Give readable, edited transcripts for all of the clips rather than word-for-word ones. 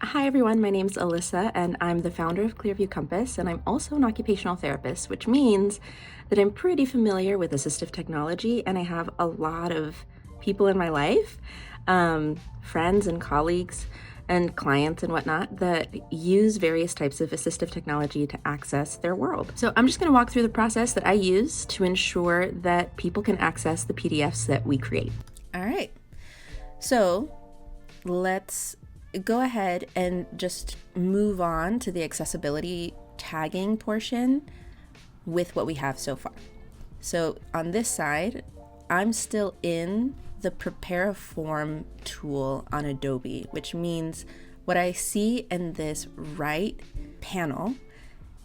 Hi everyone, my name is Alyssa and I'm the founder of Clearview Compass, and I'm also an occupational therapist, which means that I'm pretty familiar with assistive technology, and I have a lot of people in my life, friends and colleagues and clients and whatnot, that use various types of assistive technology to access their world. So I'm just going to walk through the process that I use to ensure that people can access the PDFs that we create. All right, so let's go ahead and just move on to the accessibility tagging portion with what we have so far. So on this side, I'm still in the prepare a form tool on Adobe, which means what I see in this right panel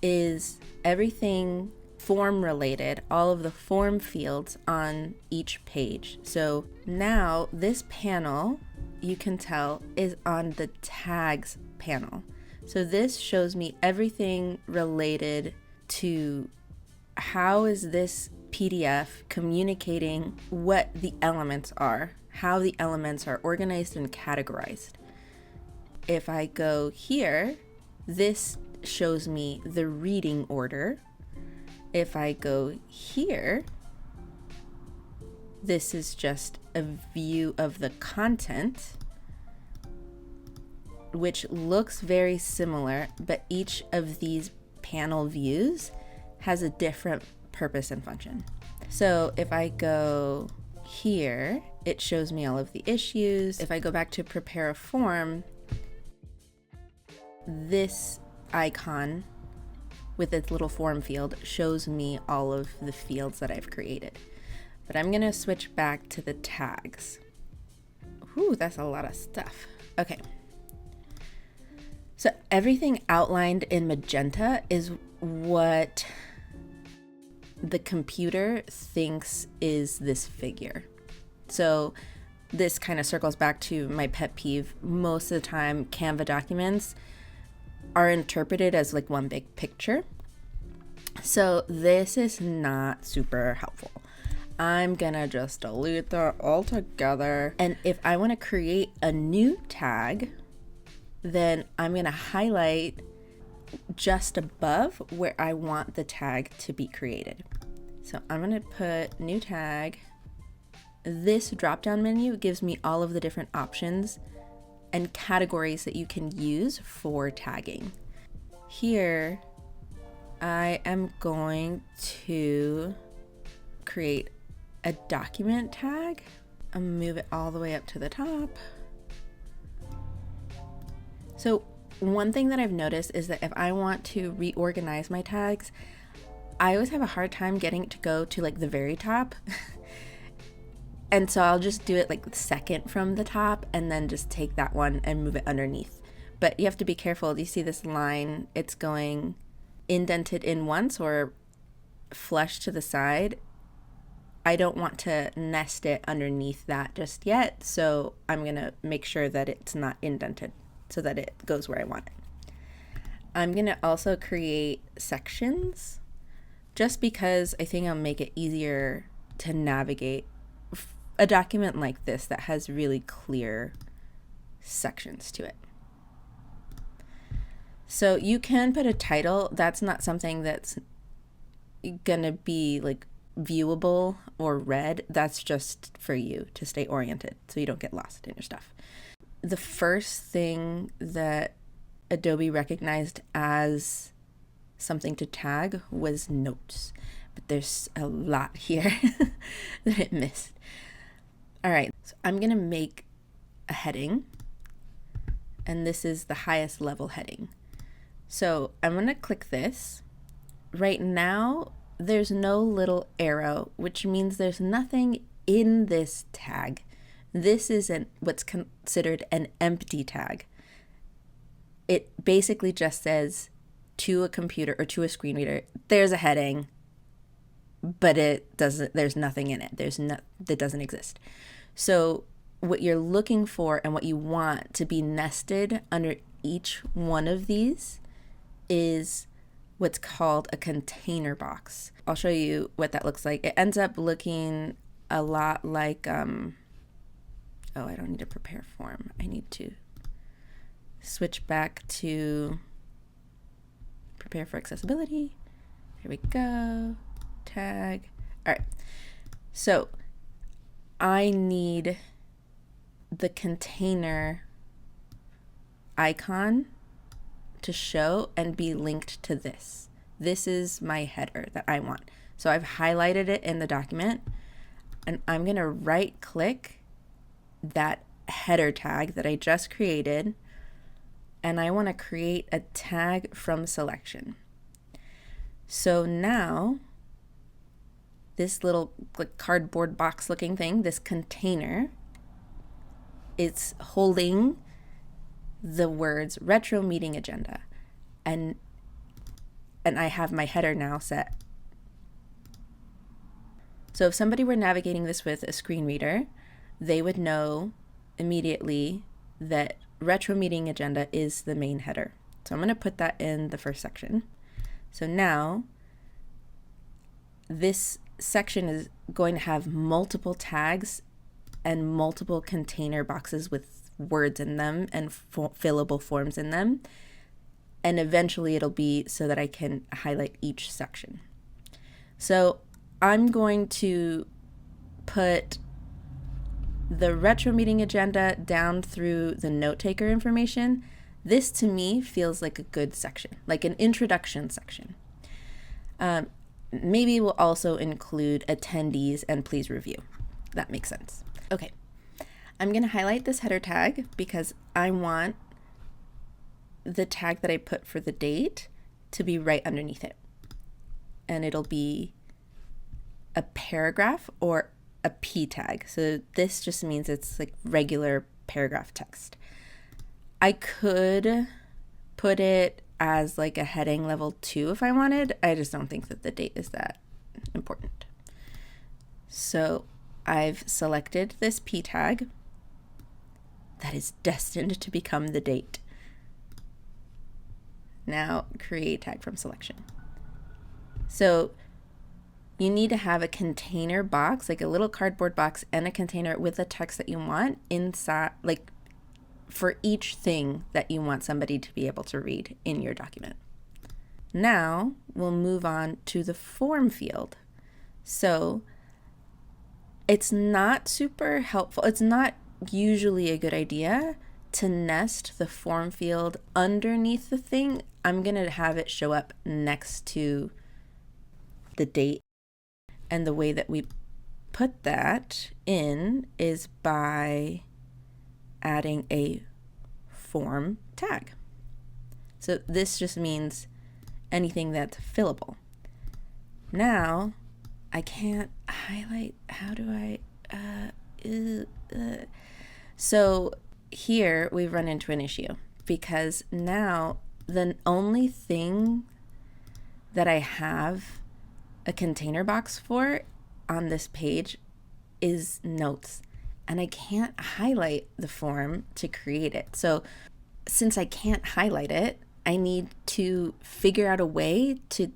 is everything form related, all of the form fields on each page. So now this panel, you can tell, is on the tags panel. So this shows me everything related to how is this PDF communicating what the elements are, how the elements are organized and categorized. If I go here, this shows me the reading order. If I go here, this is just a view of the content, which looks very similar, but each of these panel views has a different purpose and function. So if I go here, it shows me all of the issues. If I go back to prepare a form, this icon with its little form field shows me all of the fields that I've created. But I'm gonna switch back to the tags. Ooh, that's a lot of stuff. Okay. So everything outlined in magenta is what the computer thinks is this figure. So this kind of circles back to my pet peeve. Most of the time, Canva documents are interpreted as like one big picture. So this is not super helpful. I'm gonna just delete that altogether. And if I want to create a new tag, then I'm gonna highlight just above where I want the tag to be created. So I'm gonna put new tag. This drop-down menu gives me all of the different options and categories that you can use for tagging. Here, I am going to create a document tag and move it all the way up to the top. So one thing that I've noticed is that if I want to reorganize my tags, I always have a hard time getting it to go to like the very top. And so I'll just do it like the second from the top and then just take that one and move it underneath. But you have to be careful. Do you see this line? It's going indented in once or flush to the side. I don't want to nest it underneath that just yet. So I'm going to make sure that it's not indented so that it goes where I want it. I'm going to also create sections just because I think I'll make it easier to navigate a document like this that has really clear sections to it. So you can put a title. That's not something that's gonna be like viewable or read. That's just for you to stay oriented so you don't get lost in your stuff. The first thing that Adobe recognized as something to tag was notes, but there's a lot here that it missed. All right, so I'm gonna make a heading, and this is the highest level heading. So I'm gonna click this. Right now, there's no little arrow, which means there's nothing in this tag. This is what's considered an empty tag. It basically just says to a computer or to a screen reader, there's a heading, but there's nothing in it. That doesn't exist. So what you're looking for and what you want to be nested under each one of these is what's called a container box. I'll show you what that looks like. It ends up looking a lot like, I don't need to prepare form. I need to switch back to prepare for accessibility. Here we go. Tag. All right. So I need the container icon to show and be linked to this. This is my header that I want. So I've highlighted it in the document, and I'm going to right click that header tag that I just created, and I want to create a tag from selection. So now this little like cardboard box looking thing, this container, it's holding the words retro meeting agenda, and I have my header now set. So if somebody were navigating this with a screen reader, they would know immediately that retro meeting agenda is the main header. So I'm going to put that in the first section. So now this section is going to have multiple tags and multiple container boxes with words in them and fillable forms in them. And eventually it'll be so that I can highlight each section. So I'm going to put the retro meeting agenda down through the note taker information. This to me feels like a good section, like an introduction section. Maybe we'll also include attendees and please review. That makes sense. Okay, I'm going to highlight this header tag because I want the tag that I put for the date to be right underneath it. And it'll be a paragraph or a P tag. So this just means it's like regular paragraph text. I could put it as like a heading level 2 if I wanted. I just don't think that the date is that important. So I've selected this P tag that is destined to become the date. Now create tag from selection. So you need to have a container box, like a little cardboard box and a container with the text that you want inside, like for each thing that you want somebody to be able to read in your document. Now we'll move on to the form field. So it's not super helpful. It's not usually a good idea to nest the form field underneath the thing. I'm going to have it show up next to the date. And the way that we put that in is by adding a form tag. So this just means anything that's fillable. Now I can't highlight. How do I? So here we run into an issue because now the only thing that I have a container box for on this page is notes, and I can't highlight the form to create it. So since I can't highlight it, I need to figure out a way to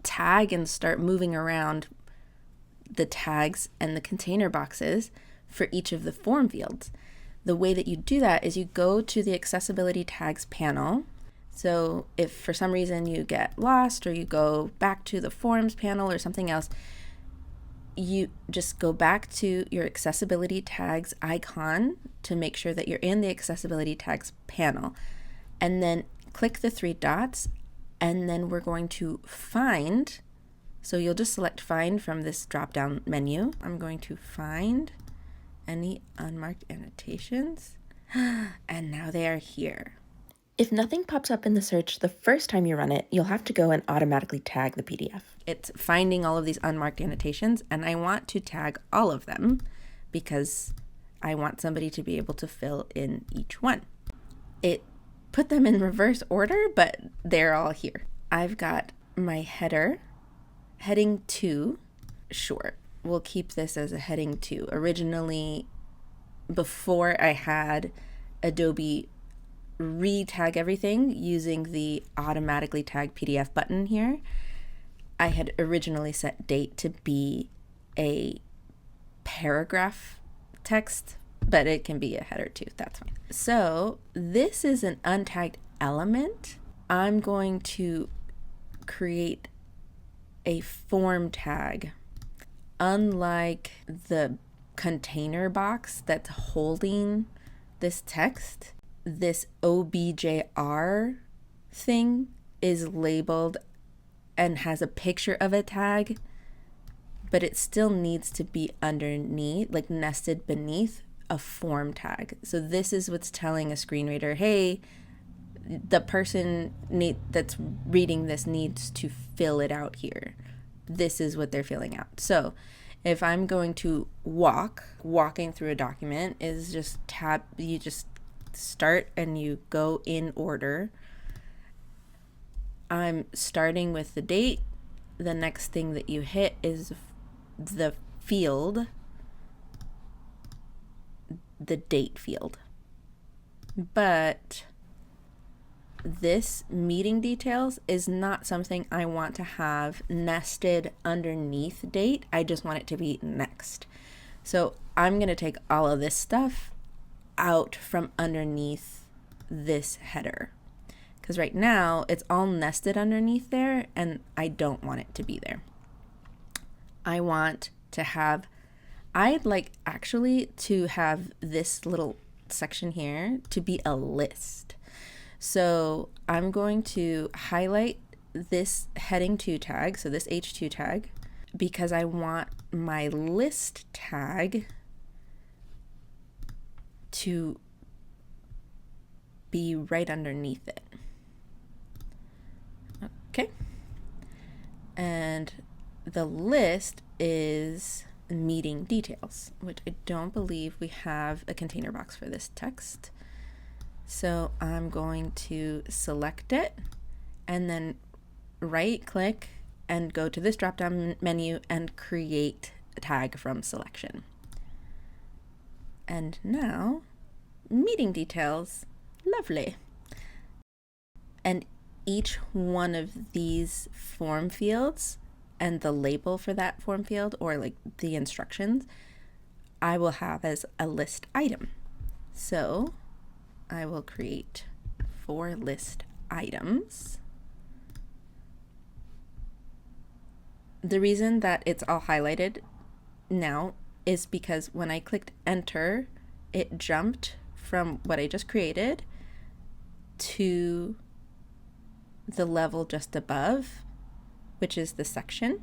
tag and start moving around the tags and the container boxes for each of the form fields. The way that you do that is you go to the accessibility tags panel. So if for some reason you get lost or you go back to the forms panel or something else, you just go back to your accessibility tags icon to make sure that you're in the accessibility tags panel, and then click the 3 dots, and then we're going to find. So you'll just select find from this drop down menu. I'm going to find any unmarked annotations, and now they are here. If nothing pops up in the search the first time you run it, you'll have to go and automatically tag the PDF. It's finding all of these unmarked annotations, and I want to tag all of them because I want somebody to be able to fill in each one. It put them in reverse order, but they're all here. I've got my header, heading 2, sure. We'll keep this as a heading 2. Originally, before I had Adobe re-tag everything using the automatically tag PDF button here, I had originally set date to be a paragraph text but it can be a header too. That's fine. So this is an untagged element. I'm going to create a form tag. Unlike the container box that's holding this text, this OBJR thing is labeled and has a picture of a tag, but it still needs to be underneath, like nested beneath a form tag. So this is what's telling a screen reader, hey, the person that's reading this needs to fill it out here. This is what they're filling out. So if I'm going to walking through a document is just you just start and you go in order. I'm starting with the date. The next thing that you hit is the field, the date field. But this meeting details is not something I want to have nested underneath date. I just want it to be next. So I'm going to take all of this stuff out from underneath this header, because right now it's all nested underneath there and I don't want it to be there. I want to have, I'd like actually to have this little section here to be a list. So I'm going to highlight this heading 2 tag, so this H2 tag, because I want my list tag to be right underneath it. Okay. And the list is meeting details, which I don't believe we have a container box for this text. So I'm going to select it and then right click and go to this drop down menu and create a tag from selection. And now meeting details, lovely. And each one of these form fields and the label for that form field, or like the instructions, I will have as a list item. So I will create 4 list items. The reason that it's all highlighted now is because when I clicked enter, it jumped from what I just created to the level just above, which is the section.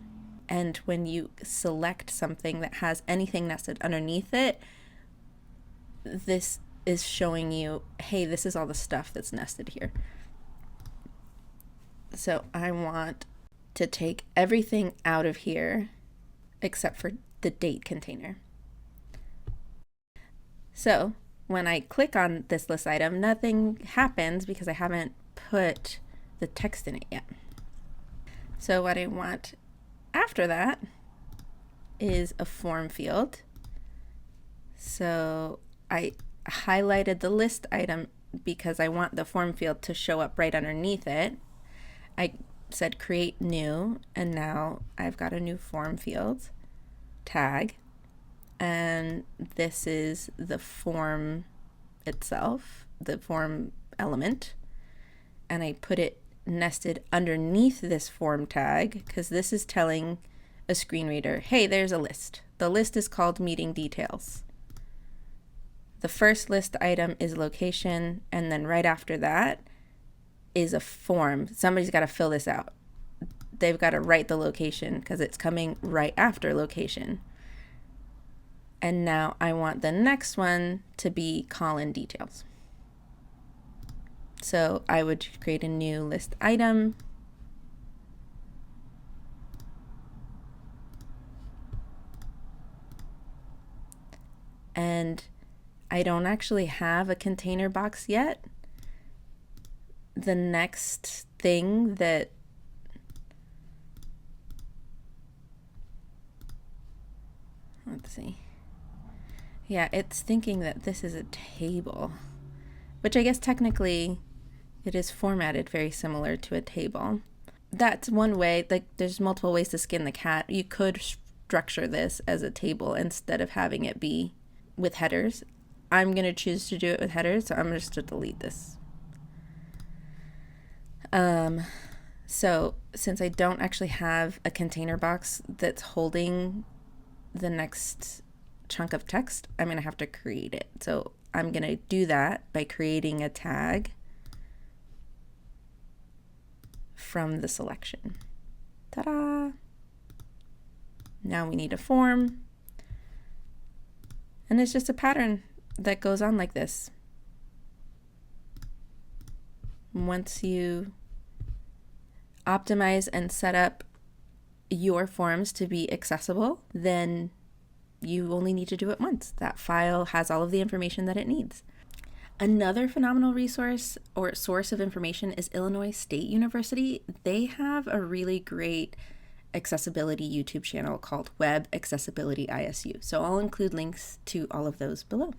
And when you select something that has anything nested underneath it, this is showing you, hey, this is all the stuff that's nested here. So I want to take everything out of here except for the date container. So when I click on this list item, nothing happens because I haven't put the text in it yet. So what I want after that is a form field. So I highlighted the list item because I want the form field to show up right underneath it. I said create new, and now I've got a new form field tag, and this is the form itself, the form element, and I put it nested underneath this form tag because this is telling a screen reader, hey, there's a list. The list is called meeting details. The first list item is location, and then right after that is a form. Somebody's got to fill this out. They've got to write the location because it's coming right after location. And now I want the next one to be call-in details. So I would create a new list item. And I don't actually have a container box yet. The next thing that let's see. Yeah, it's thinking that this is a table, which I guess technically it is formatted very similar to a table. That's one way. Like, there's multiple ways to skin the cat. You could structure this as a table instead of having it be with headers. I'm going to choose to do it with headers, so I'm just going to delete this. So since I don't actually have a container box that's holding the next chunk of text, I'm going to have to create it. So I'm going to do that by creating a tag from the selection. Ta-da! Now we need a form. And it's just a pattern that goes on like this. Once you optimize and set up your forms to be accessible, then you only need to do it once. That file has all of the information that it needs. Another phenomenal resource or source of information is Illinois State University. They have a really great accessibility YouTube channel called Web Accessibility ISU. So I'll include links to all of those below.